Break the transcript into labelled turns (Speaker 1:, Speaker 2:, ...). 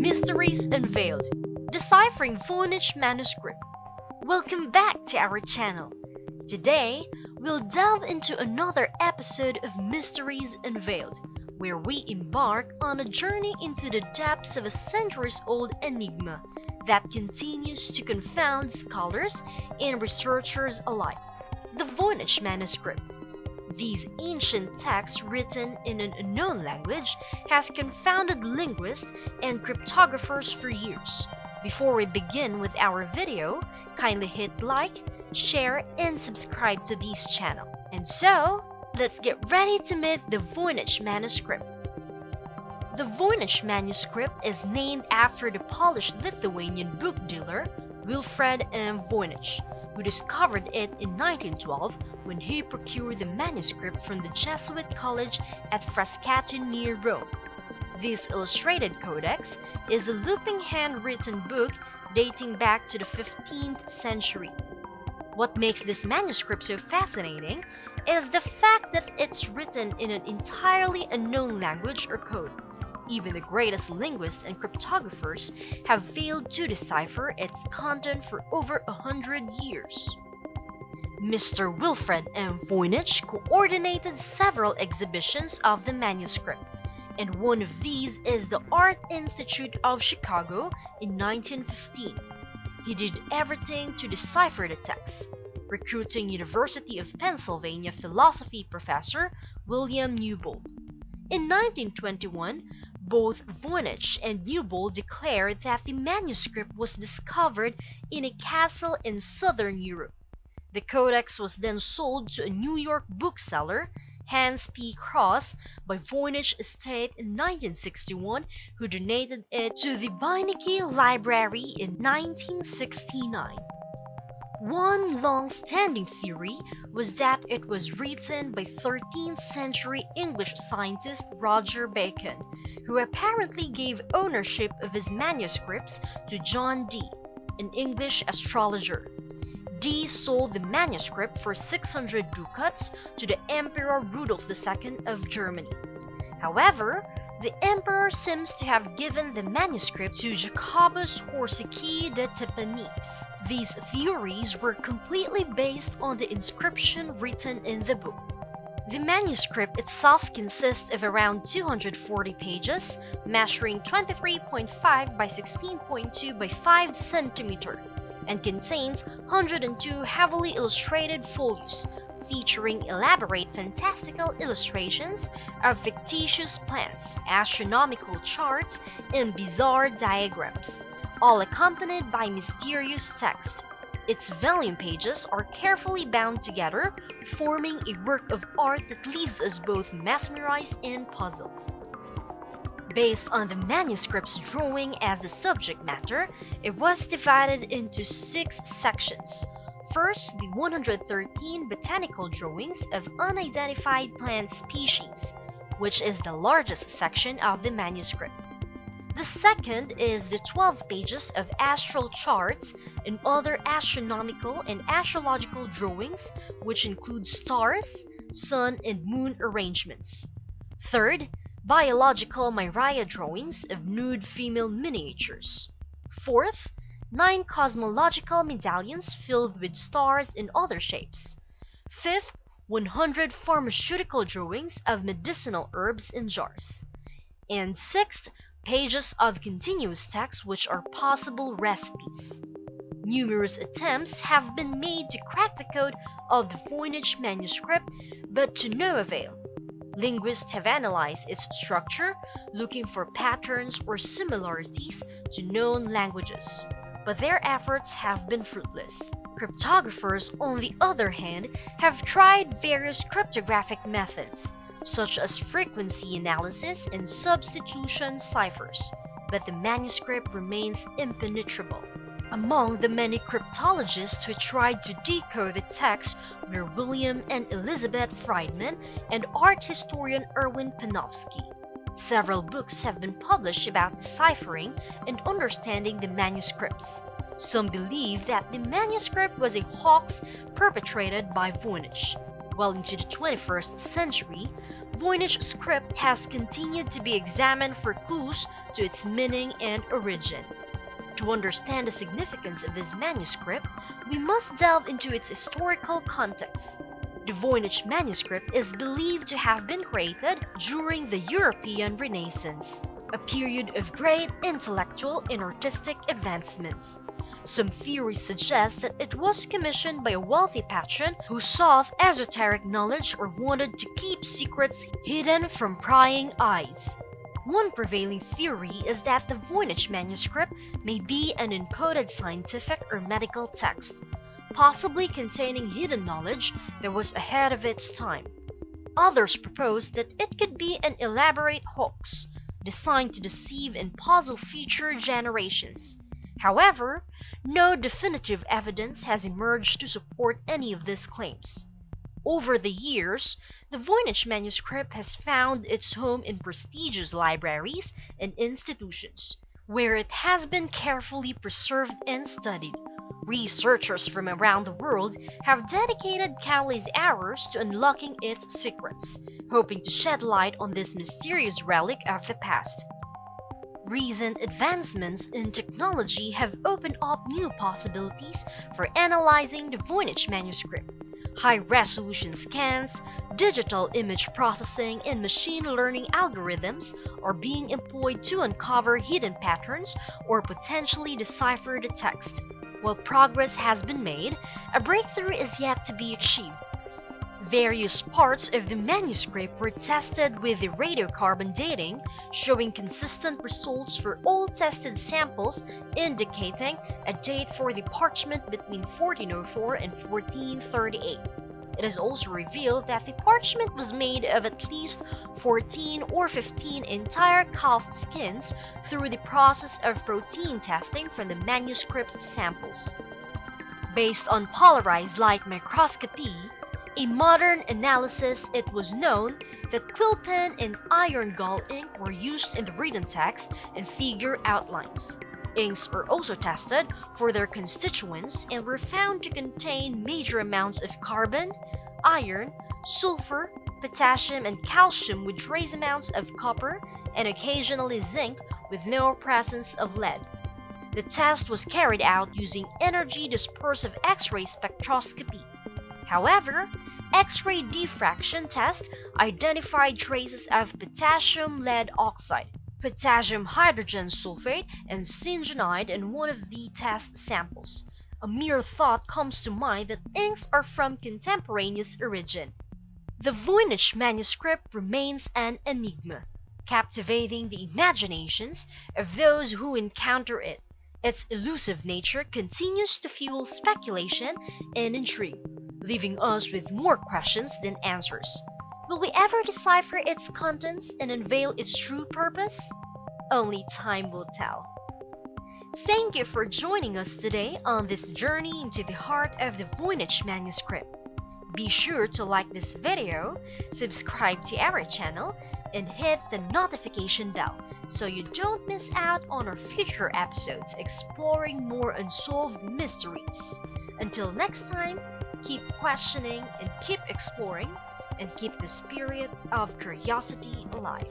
Speaker 1: Mysteries Unveiled, Deciphering Voynich Manuscript. Welcome back to our channel. Today, we'll delve into another episode of Mysteries Unveiled, where we embark on a journey into the depths of a centuries-old enigma that continues to confound scholars and researchers alike, the Voynich Manuscript. These ancient texts written in an unknown language has confounded linguists and cryptographers for years. Before we begin with our video, kindly hit like, share, and subscribe to this channel. And so, let's get ready to meet the Voynich Manuscript. The Voynich Manuscript is named after the Polish-Lithuanian book dealer Wilfred M. Voynich, who discovered it in 1912 when he procured the manuscript from the Jesuit college at Frascati near Rome. This illustrated codex is a looping handwritten book dating back to the 15th century. What makes this manuscript so fascinating is the fact that it's written in an entirely unknown language or code. Even the greatest linguists and cryptographers have failed to decipher its content for over 100 years. Mr. Wilfred M. Voynich coordinated several exhibitions of the manuscript, and one of these is the Art Institute of Chicago in 1915. He did everything to decipher the text, recruiting University of Pennsylvania philosophy professor William Newbold. In 1921, both Voynich and Newbold declared that the manuscript was discovered in a castle in southern Europe. The codex was then sold to a New York bookseller, Hans P. Cross, by Voynich Estate in 1961, who donated it to the Voynich Library in 1969. One long-standing theory was that it was written by 13th century English scientist Roger Bacon, who apparently gave ownership of his manuscripts to John Dee, an English astrologer. Dee sold the manuscript for 600 ducats to the Emperor Rudolf II of Germany. However, the emperor seems to have given the manuscript to Jacobus Horsici de Tepanix. These theories were completely based on the inscription written in the book. The manuscript itself consists of around 240 pages, measuring 23.5 by 16.2 by 5 cm, and contains 102 heavily illustrated folios, featuring elaborate fantastical illustrations of fictitious plants, astronomical charts, and bizarre diagrams, all accompanied by mysterious text. Its vellum pages are carefully bound together, forming a work of art that leaves us both mesmerized and puzzled. Based on the manuscript's drawing as the subject matter, it was divided into 6 sections. First, the 113 botanical drawings of unidentified plant species, which is the largest section of the manuscript. The second is the 12 pages of astral charts and other astronomical and astrological drawings, which include stars, sun, and moon arrangements. Third, biological Maya drawings of nude female miniatures. Fourth, 9 cosmological medallions filled with stars and other shapes. Fifth, 100 pharmaceutical drawings of medicinal herbs in jars. And sixth, pages of continuous text which are possible recipes. Numerous attempts have been made to crack the code of the Voynich manuscript, but to no avail. Linguists have analyzed its structure, looking for patterns or similarities to known languages, but their efforts have been fruitless. Cryptographers, on the other hand, have tried various cryptographic methods, such as frequency analysis and substitution ciphers, but the manuscript remains impenetrable. Among the many cryptologists who tried to decode the text were William and Elizabeth Friedman and art historian Erwin Panofsky. Several books have been published about deciphering and understanding the manuscripts. Some believe that the manuscript was a hoax perpetrated by Voynich. Well into the 21st century, Voynich script has continued to be examined for clues to its meaning and origin. To understand the significance of this manuscript, we must delve into its historical context. The Voynich Manuscript is believed to have been created during the European Renaissance, a period of great intellectual and artistic advancements. Some theories suggest that it was commissioned by a wealthy patron who sought esoteric knowledge or wanted to keep secrets hidden from prying eyes. One prevailing theory is that the Voynich manuscript may be an encoded scientific or medical text, possibly containing hidden knowledge that was ahead of its time. Others propose that it could be an elaborate hoax, designed to deceive and puzzle future generations. However, no definitive evidence has emerged to support any of these claims. Over the years, the Voynich manuscript has found its home in prestigious libraries and institutions, where it has been carefully preserved and studied. Researchers from around the world have dedicated countless hours to unlocking its secrets, hoping to shed light on this mysterious relic of the past. Recent advancements in technology have opened up new possibilities for analyzing the Voynich manuscript. High-resolution scans, digital image processing, and machine learning algorithms are being employed to uncover hidden patterns or potentially decipher the text. While progress has been made, a breakthrough is yet to be achieved. Various parts of the manuscript were tested with the radiocarbon dating, showing consistent results for all tested samples, indicating a date for the parchment between 1404 and 1438. It is also revealed that the parchment was made of at least 14 or 15 entire calf skins through the process of protein testing from the manuscript's samples. Based on polarized light microscopy, a modern analysis, it was known that quill pen and iron gall ink were used in the written text and figure outlines. Inks were also tested for their constituents and were found to contain major amounts of carbon, iron, sulfur, potassium, and calcium with trace amounts of copper and occasionally zinc with no presence of lead. The test was carried out using energy dispersive X-ray spectroscopy. However, X-ray diffraction test identified traces of potassium lead oxide, potassium hydrogen sulfate, and syngenide in one of the test samples. A mere thought comes to mind that inks are from contemporaneous origin. The Voynich manuscript remains an enigma, captivating the imaginations of those who encounter it. Its elusive nature continues to fuel speculation and intrigue, leaving us with more questions than answers. Will we ever decipher its contents and unveil its true purpose? Only time will tell. Thank you for joining us today on this journey into the heart of the Voynich manuscript. Be sure to like this video, subscribe to our channel, and hit the notification bell so you don't miss out on our future episodes exploring more unsolved mysteries. Until next time, keep questioning and keep exploring, and keep the spirit of curiosity alive.